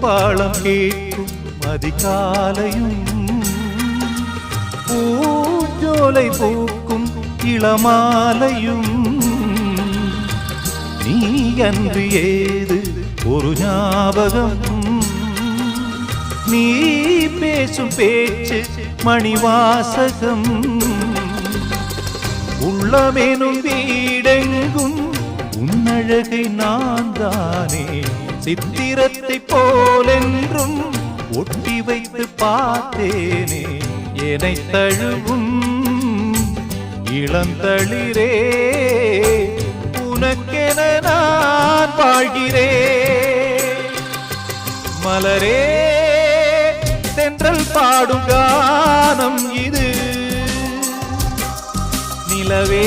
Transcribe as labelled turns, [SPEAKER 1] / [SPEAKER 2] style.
[SPEAKER 1] பூப்பாளம் கேட்கும் அதிகாலையும் பூஞ்சோலை பூக்கும் இளமாலையும் நீ அன்று ஏது ஒரு ஞாபகம் நீ பேசும் பேச்சு மணிவாசகம் உள்ளமேனும் வீடெங்கும் உன்னழகை நான் தானே சித்திரத்தை போலென்றும் ஒட்டி வைத்து பார்த்தேனே என்னை தழுவும் இளந்தளிரே உனக்கென நான் வாழ்கிறேன் மலரே தென்றல் பாடும் கானம் இது நிலவே